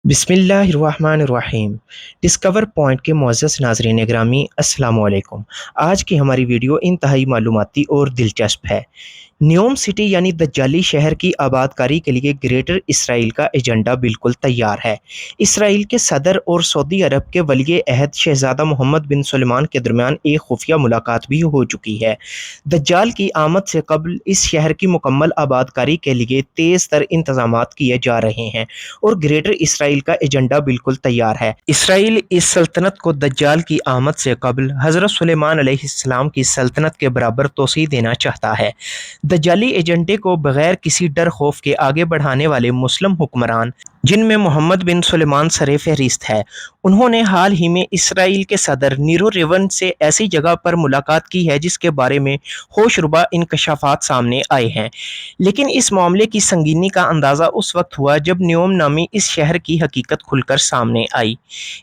बिस्मिल्लाहिर्रहमानिर्रहीम। Discover point के मुअज़्ज़ज़ नाज़रीन गिरामी, अस्सलामु अलैकुम। आज की हमारी वीडियो इंतहाई मालूमाती और दिलचस्प है। न्योम सिटी यानी दज्जाली शहर की आबादकारी के लिए ग्रेटर इसराइल का एजेंडा बिल्कुल तैयार है। इसराइल के सदर और सऊदी अरब के वली अहद शहज़ादा मोहम्मद बिन सलमान के दरमियान एक खुफिया मुलाकात भी हो चुकी है। दज्जाल की आमद से कबल इस शहर की मुकम्मल आबादकारी के लिए तेज़ तर इंतजामात किए जा रहे हैं और ग्रेटर इसराइल का एजेंडा बिल्कुल तैयार है। इसराइल इस सल्तनत को दज्जाल की आमद से कबल हज़रत सुलेमान अलैहिस्सलाम की सल्तनत के बराबर तोसी देना चाहता है। दज्जाली एजेंडे को बगैर किसी डर खौफ के आगे बढ़ाने वाले मुस्लिम हुक्मरान, जिनमें मोहम्मद बिन सुलेमान सर-ए-फ़हरिस्त है, उन्होंने हाल ही में इसराइल के सदर नीरो रेवन से ऐसी जगह पर मुलाकात की है जिसके बारे में होशरुबा इंकशाफात सामने आए हैं। लेकिन इस मामले की संगीनी का अंदाज़ा उस वक्त हुआ जब न्योम नामी इस शहर की हकीकत खुलकर सामने आई।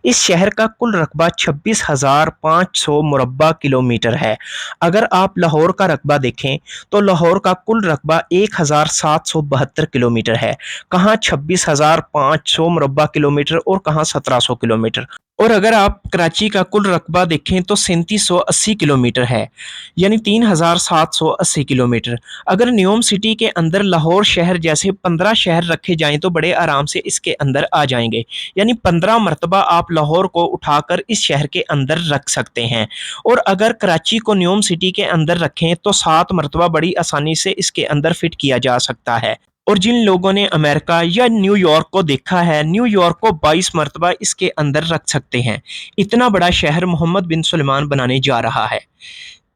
इस शहर का कुल रकबा 26,500 मुरब्बा किलोमीटर है। अगर आप लाहौर का रकबा देखें तो लाहौर का कुल रकबा 1,772 किलोमीटर है। कहाँ 26,500 मुरब्बा किलोमीटर और कहाँ 1,700 किलोमीटर। और अगर आप कराची का कुल रकबा देखें तो 3780 किलोमीटर है, यानी 3,780 किलोमीटर। अगर न्योम सिटी के अंदर लाहौर शहर जैसे 15 शहर रखे जाएं तो बड़े आराम से इसके अंदर आ जाएंगे, यानी 15 मरतबा आप लाहौर को उठाकर इस शहर के अंदर रख सकते हैं। और अगर कराची को न्योम सिटी के अंदर रखें तो 7 मरतबा बड़ी आसानी से इसके अंदर फिट किया जा सकता है। और जिन लोगों ने अमेरिका या न्यूयॉर्क को देखा है, न्यूयॉर्क को 22 मरतबा इसके अंदर रख सकते हैं। इतना बड़ा शहर मोहम्मद बिन सुलेमान बनाने जा रहा है।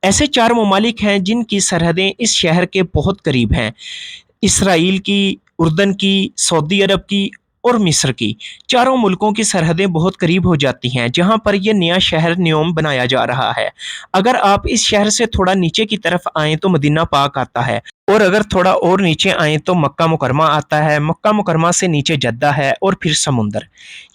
ऐसे 4 ममालिक हैं जिनकी सरहदें इस शहर के बहुत करीब हैं। इसराइल की, उर्दन की, सऊदी अरब की और मिस्र की। चारों मुल्कों की सरहदें बहुत करीब हो जाती हैं जहाँ पर ये नया शहर न्योम बनाया जा रहा है। अगर आप इस शहर से थोड़ा नीचे की तरफ आएँ तो मदीना पाक आता है, और अगर थोड़ा और नीचे आएँ तो मक्का मुकरमा आता है। मक्का मुकरमा से नीचे जद्दा है और फिर समुंदर।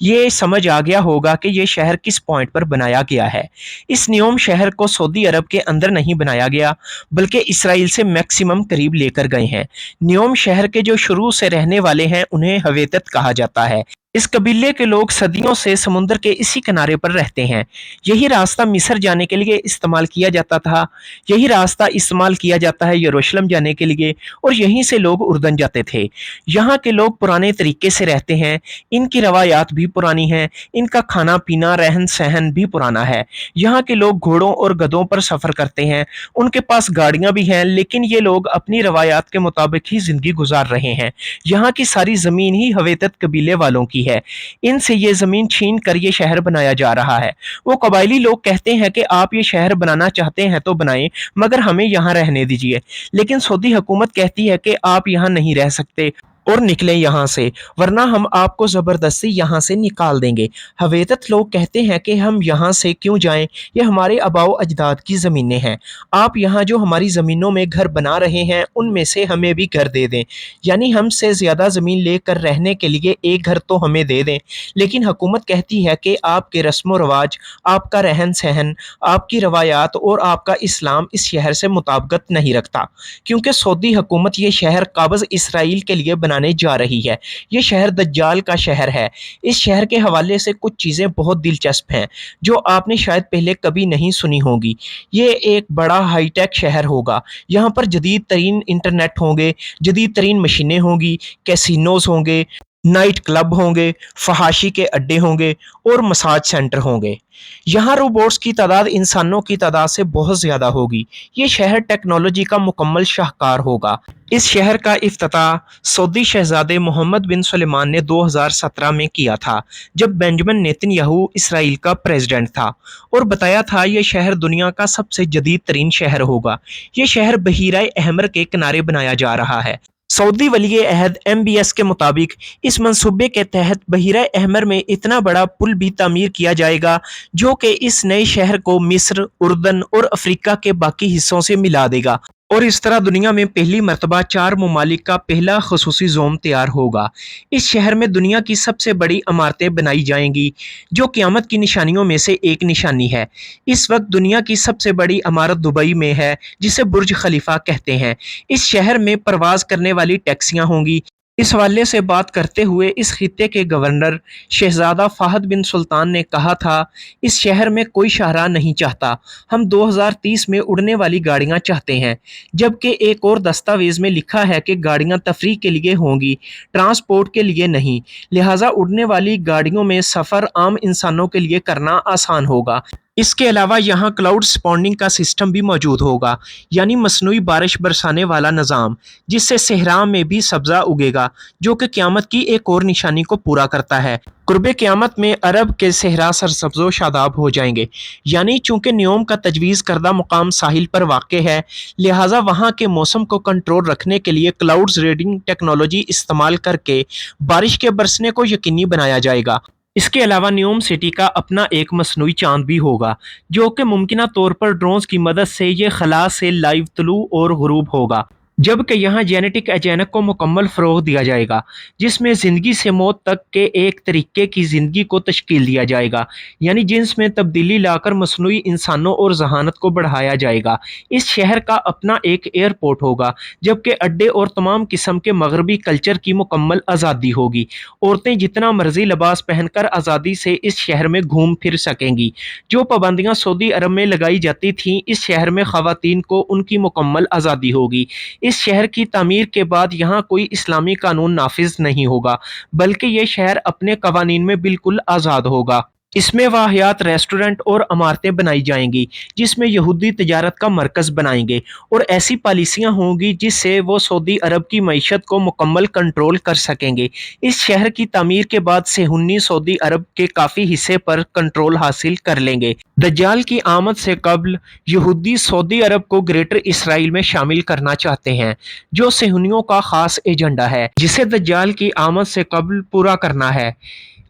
ये समझ आ गया होगा कि ये शहर किस पॉइंट पर बनाया गया है। इस न्योम शहर को सऊदी अरब के अंदर नहीं बनाया गया, बल्कि इसराइल से मैक्सिमम करीब लेकर गए हैं। न्योम शहर के जो शुरू से रहने वाले हैं उन्हें हवेतत कहा जाता है। इस कबीले के लोग सदियों से समुद्र के इसी किनारे पर रहते हैं। यही रास्ता मिस्र जाने के लिए इस्तेमाल किया जाता था, यही रास्ता इस्तेमाल किया जाता है यरूशलेम जाने के लिए, और यहीं से लोग उर्दन जाते थे। यहाँ के लोग पुराने तरीके से रहते हैं, इनकी रवायात भी पुरानी हैं, इनका खाना पीना रहन सहन भी पुराना है। यहाँ के लोग घोड़ों और गधों पर सफ़र करते हैं, उनके पास गाड़ियाँ भी हैं, लेकिन ये लोग अपनी रवायात के मुताबिक ही ज़िंदगी गुजार रहे हैं। यहाँ की सारी ज़मीन ही हवेतत कबीले वालों की है। इनसे ये ज़मीन छीन कर ये शहर बनाया जा रहा है। वो कबायली लोग कहते हैं कि आप ये शहर बनाना चाहते हैं तो बनाएं, मगर हमें यहाँ रहने दीजिए। लेकिन सऊदी हुकूमत कहती है कि आप यहाँ नहीं रह सकते और निकलें यहाँ से, वरना हम आपको ज़बरदस्ती यहाँ से निकाल देंगे। हवेतत लोग कहते हैं कि हम यहाँ से क्यों जाएं, ये हमारे आबाओ अजदाद की ज़मीनें हैं। आप यहाँ जो हमारी ज़मीनों में घर बना रहे हैं उनमें से हमें भी घर दे दें, यानी हमसे ज़्यादा ज़मीन लेकर रहने के लिए एक घर तो हमें दे दें। लेकिन हुकूमत कहती है कि आपके रस्म व रवाज, आपका रहन सहन, आपकी रवायात और आपका इस्लाम इस शहर से मुताबिकत नहीं रखता, क्योंकि सऊदी हुकूमत ये शहर काबज़ इसराइल के लिए बनाने जा रही है। ये शहर दज्जाल का शहर है। इस शहर के हवाले से कुछ चीज़ें बहुत दिलचस्प हैं जो आपने शायद पहले कभी नहीं सुनी होगी। ये एक बड़ा हाईटेक शहर होगा। यहाँ पर जदीद तरीन इंटरनेट होंगे, जदीद तरीन मशीनें होंगी, कैसीनोज़ होंगे, नाइट क्लब होंगे, फहाशी के अड्डे होंगे और मसाज सेंटर होंगे। यहाँ रोबोट्स की तादाद इंसानों की तादाद से बहुत ज़्यादा होगी। ये शहर टेक्नोलॉजी का मुकम्मल शाहकार होगा। इस शहर का इफ्तिताह सऊदी शहज़ादे मोहम्मद बिन सुलेमान ने 2017 में किया था, जब बेंजामिन नेतन्याहू इसराइल का प्रेसिडेंट था, और बताया था ये शहर दुनिया का सबसे जदीद तरीन शहर होगा। ये शहर बहीरा अहमर के किनारे बनाया जा रहा है। सऊदी वली अहद MBS के मुताबिक इस मंसूबे के तहत बहीरा अहमर में इतना बड़ा पुल भी तामीर किया जाएगा जो कि इस नए शहर को मिस्र, उर्दन और अफ्रीका के बाकी हिस्सों से मिला देगा, और इस तरह दुनिया में पहली मरतबा 4 ममालिक का पहला खसूसी जोन तैयार होगा। इस शहर में दुनिया की सबसे बड़ी इमारतें बनाई जाएंगी, जो क़यामत की निशानियों में से एक निशानी है। इस वक्त दुनिया की सबसे बड़ी इमारत दुबई में है, जिसे बुर्ज खलीफा कहते हैं। इस शहर में परवाज़ करने वाली टैक्सियाँ होंगी, इस हवाले से बात करते हुए इस खित्ते के गवर्नर शहजादा फ़हद बिन सुल्तान ने कहा था, इस शहर में कोई शाहराह नहीं चाहता, हम 2030 में उड़ने वाली गाड़ियां चाहते हैं। जबकि एक और दस्तावेज़ में लिखा है कि गाड़ियां तफरीह के लिए होंगी, ट्रांसपोर्ट के लिए नहीं, लिहाजा उड़ने वाली गाड़ियों में सफ़र आम इंसानों के लिए करना आसान होगा। इसके अलावा यहाँ क्लाउड स्पॉन्डिंग का सिस्टम भी मौजूद होगा, यानी मसनूई बारिश बरसाने वाला निज़ाम, जिससे सहरा में भी सब्ज़ा उगेगा, जो कि क़यामत की एक और निशानी को पूरा करता है। कुर्बे क़यामत में अरब के सहरा सरसब्ज़ो शादाब हो जाएंगे, यानी चूँकि न्योम का तजवीज़ करदा मुकाम साहिल पर वाक़ है, लिहाजा वहाँ के मौसम को कंट्रोल रखने के लिए क्लाउड्स रीडिंग टेक्नोलॉजी इस्तेमाल करके बारिश के बरसने को यकीनी बनाया जाएगा। इसके अलावा न्योम सिटी का अपना एक मसनूई चाँद भी होगा, जो कि मुमकिना तौर पर ड्रोन्स की मदद से ये खला से लाइव तुलू और ग़ुरूब होगा। जबकि यहाँ जेनेटिक अचानक को मुकम्मल फ़रोग़ दिया जाएगा, जिसमें ज़िंदगी से मौत तक के एक तरीके की ज़िंदगी को तश्कील दिया जाएगा, यानी जिन्स में तब्दीली लाकर मसनूई इंसानों और ज़हानत को बढ़ाया जाएगा। इस शहर का अपना एक एयरपोर्ट होगा, जबकि अड्डे और तमाम किस्म के मगरबी कल्चर की मुकम्मल आज़ादी होगी। औरतें जितना मर्जी लिबास पहनकर आज़ादी से इस शहर में घूम फिर सकेंगी। जो पाबंदियाँ सऊदी अरब में लगाई जाती थीं, इस शहर में ख़वातीन को उनकी मुकम्मल आज़ादी होगी। इस शहर की तामीर के बाद यहाँ कोई इस्लामी कानून नाफिज नहीं होगा, बल्कि ये शहर अपने कवानीन में बिल्कुल आज़ाद होगा। इसमें वाहियात रेस्टोरेंट और इमारतें बनाई जाएंगी, जिसमें यहूदी तिजारत का मरकज़ बनाएंगे, और ऐसी पॉलिसियाँ होंगी जिससे वो सऊदी अरब की मईशत को मुकम्मल कंट्रोल कर सकेंगे। इस शहर की तामीर के बाद सेहुन्नी सऊदी अरब के काफ़ी हिस्से पर कंट्रोल हासिल कर लेंगे। दज्जाल की आमद से कबल यहूदी सऊदी अरब को ग्रेटर इसराइल में शामिल करना चाहते हैं, जो सेहुनियों का ख़ास एजेंडा है, जिसे दज्जाल की आमद से कबल पूरा करना है।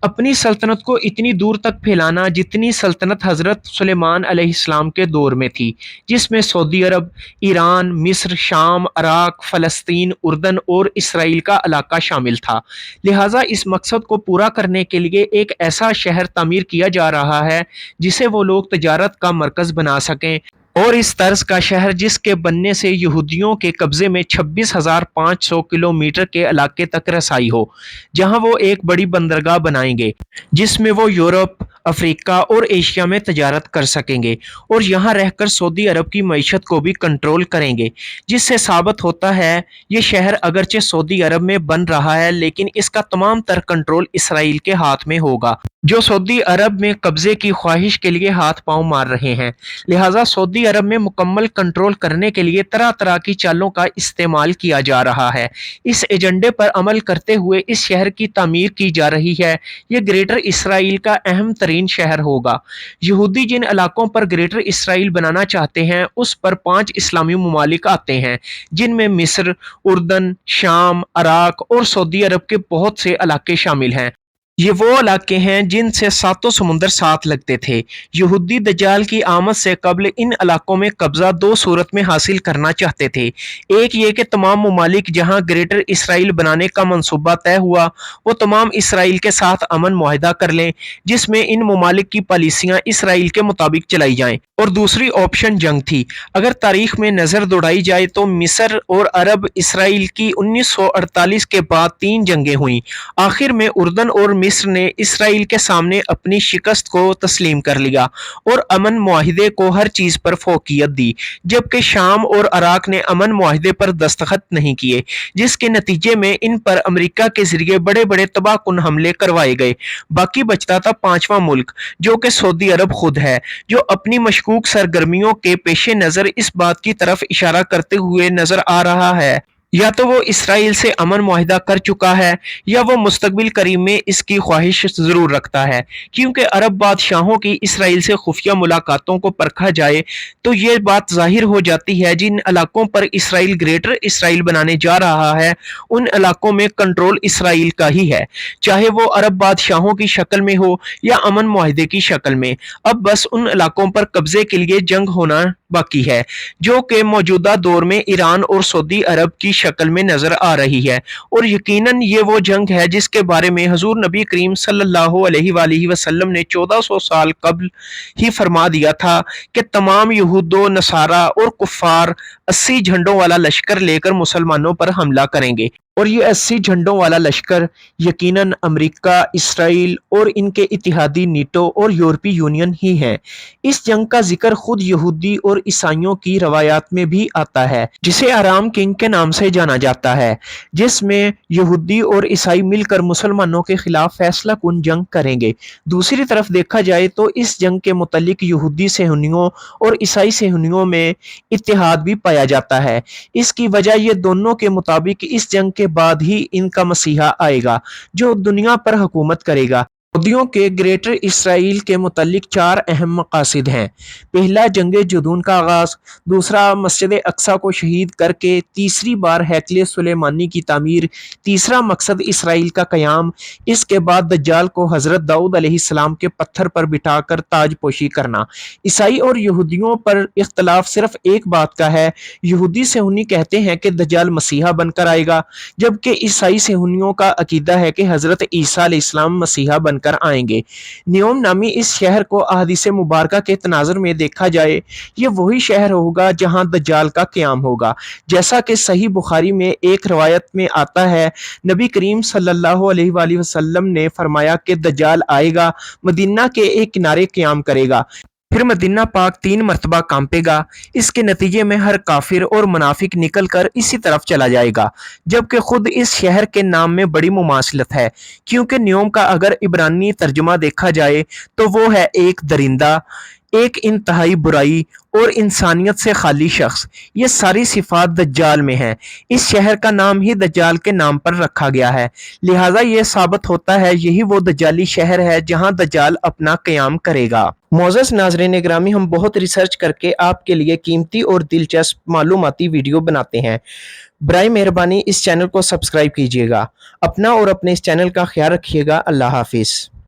अपनी सल्तनत को इतनी दूर तक फैलाना जितनी सल्तनत हज़रत सुलेमान अलैहिस्सलाम के दौर में थी, जिसमें सऊदी अरब, ईरान, मिस्र, शाम, इराक, फ़लस्तीन, उर्दन और इसराइल का इलाका शामिल था। लिहाजा इस मकसद को पूरा करने के लिए एक ऐसा शहर तामीर किया जा रहा है, जिसे वो लोग तिजारत का मरकज़ बना सकें, और इस तर्ज का शहर जिसके बनने से यहूदियों के कब्ज़े में 26,500 किलोमीटर के इलाके तक रसाई हो, जहाँ वो एक बड़ी बंदरगाह बनाएंगे, जिसमें वो यूरोप, अफ्रीका और एशिया में तजारत कर सकेंगे, और यहाँ रहकर सऊदी अरब की मईशत को भी कंट्रोल करेंगे, जिससे साबित होता है ये शहर अगरचे सऊदी अरब में बन रहा है, लेकिन इसका तमाम तर कंट्रोल इसराइल के हाथ में होगा, जो सऊदी अरब में कब्ज़े की ख्वाहिश के लिए हाथ पांव मार रहे हैं। लिहाजा सऊदी अरब में मुकम्मल कंट्रोल करने के लिए तरह तरह की चालों का इस्तेमाल किया जा रहा है। इस एजेंडे पर अमल करते हुए इस शहर की तामीर की जा रही है। ये ग्रेटर इसराइल का अहम तरीन शहर होगा। यहूदी जिन इलाकों पर ग्रेटर इसराइल बनाना चाहते हैं, उस पर 5 इस्लामी ममालिक आते हैं, जिनमें मिस्र, उर्दन, शाम, इराक और सऊदी अरब के बहुत से इलाके शामिल हैं। ये वो इलाके हैं जिनसे सातों समुंदर साथ लगते थे। यहूदी दज्जाल की आमद से कबल इन इलाकों में कब्जा 2 सूरत में हासिल करना चाहते थे। एक ये कि तमाम ममालिक जहाँ ग्रेटर इसराइल बनाने का मंसूबा तय हुआ, वो तमाम इसराइल के साथ अमन मुआहिदा कर लें, जिसमें इन ममालिक की पॉलिसियाँ इसराइल के मुताबिक चलाई जाएँ। और दूसरी ऑप्शन जंग थी। अगर तारीख में नज़र दौड़ाई जाए तो मिस्र और अरब इसराइल की 1948 के बाद 3 जंगें हुईं। आखिर में उर्दन और मिस्र ने इसराइल के सामने अपनी शिकस्त को तस्लीम कर लिया और अमन मुआहिदे को हर चीज़ पर फोकियत दी, जबकि शाम और इराक ने अमन मुआहिदे पर दस्तखत नहीं किए, जिसके नतीजे में इन पर अमेरिका के जरिए बड़े बड़े तबाहकुन हमले करवाए गए। बाकी बचता था 5वां मुल्क, जो कि सऊदी अरब खुद है, जो अपनी मशकूक सरगर्मियों के पेश नज़र इस बात की तरफ इशारा करते हुए नजर आ रहा है, या तो वो इसराइल से अमन मुआहिदा कर चुका है, या वो मुस्तकबिल करीब में इसकी ख्वाहिश ज़रूर रखता है। क्योंकि अरब बादशाहों की इसराइल से खुफिया मुलाकातों को परखा जाए तो ये बात ज़ाहिर हो जाती है, जिन इलाकों पर इसराइल ग्रेटर इसराइल बनाने जा रहा है, उन इलाकों में कंट्रोल इसराइल का ही है, चाहे वो अरब बादशाहों की शक्ल में हो या अमन मुआहिदे की शक्ल में। अब बस उन इलाकों पर कब्जे के लिए जंग होना बाकी है, जो कि मौजूदा दौर में ईरान और सऊदी अरब की शक्ल में नजर आ रही है। और यकीनन ये वो जंग है जिसके बारे में हुजूर नबी करीम सल्लल्लाहु अलैहि वसल्लम ने 1400 साल कबल ही फरमा दिया था कि तमाम यहूदो नसारा और कुफार 80 झंडों वाला लश्कर लेकर मुसलमानों पर हमला करेंगे। और ये 80 झंडों वाला लश्कर यकीनन अमेरिका, इसराइल और इनके इत्तेहादी नेटो और यूरोपीय यूनियन ही हैं। इस जंग का जिक्र खुद यहूदी और ईसाइयों की रवायात में भी आता है, जिसे आराम किंग के नाम से जाना जाता है, जिसमें यहूदी और ईसाई मिलकर मुसलमानों के खिलाफ फैसला कुन जंग करेंगे। दूसरी तरफ देखा जाए तो इस जंग के मुतल्लिक यहूदी सेहूनियों और ईसाई सेहूनियों में इत्तेहाद भी पाया जाता है। इसकी वजह ये दोनों के मुताबिक इस जंग के बाद ही इनका मसीहा आएगा जो दुनिया पर हुकूमत करेगा। यहूदियों के ग्रेटर इसराइल के मुतल्लिक 4 अहम मकासद हैं। पहला, जंग जुदून का आगाज़। दूसरा, मस्जिद अक्सा को शहीद करके तीसरी बार हैकल सुलेमानी की तामीर। तीसरा मकसद, इसराइल का क़याम। इसके बाद दज्जाल को हज़रत दाऊद अलैहिस्सलाम के पत्थर पर बिठाकर ताजपोशी करना। ईसाई और यहूदियों पर इख्तलाफ सिर्फ एक बात का है। यहूदी सेहूनी कहते हैं कि दज्जाल मसीहा बनकर आएगा, जबकि ईसाई सेहूनियों का अकीदा है कि हज़रत ईसा अलैहिस्सलाम मसीहा बनकर आएंगे। न्योम नामी इस शहर को अहादीस मुबारका के तनाजुर में देखा जाए, ये वही शहर होगा जहां दज्जाल का क़याम होगा। जैसा कि सही बुखारी में एक रवायत में आता है, नबी करीम सल्लल्लाहु अलैहि वसल्लम ने फरमाया कि दज्जाल आएगा, मदीना के एक किनारे क़याम करेगा, फिर मदीना पाक 3 मरतबा कांपेगा। इसके नतीजे में हर काफिर और मुनाफिक निकल कर इसी तरफ चला जाएगा, जबकि खुद इस शहर के नाम में बड़ी मुमासलत है, क्योंकि न्योम का अगर इब्रानी तर्जुमा देखा जाए तो वो है एक दरिंदा, एक इंतहाई बुराई और इंसानियत से खाली शख्स। ये सारी सिफात दज्जाल में हैं। इस शहर का नाम ही दज्जाल के नाम पर रखा गया है, लिहाजा ये साबित होता है यही वो दज्जाली शहर है जहां दज्जाल अपना क़याम करेगा। मोअज़्ज़ज़ नाज़रीन ग्रामी, हम बहुत रिसर्च करके आपके लिए कीमती और दिलचस्प मालूमाती वीडियो बनाते हैं। बराए मेहरबानी इस चैनल को सब्सक्राइब कीजिएगा। अपना और अपने इस चैनल का ख्याल रखिएगा। अल्लाह हाफिज़।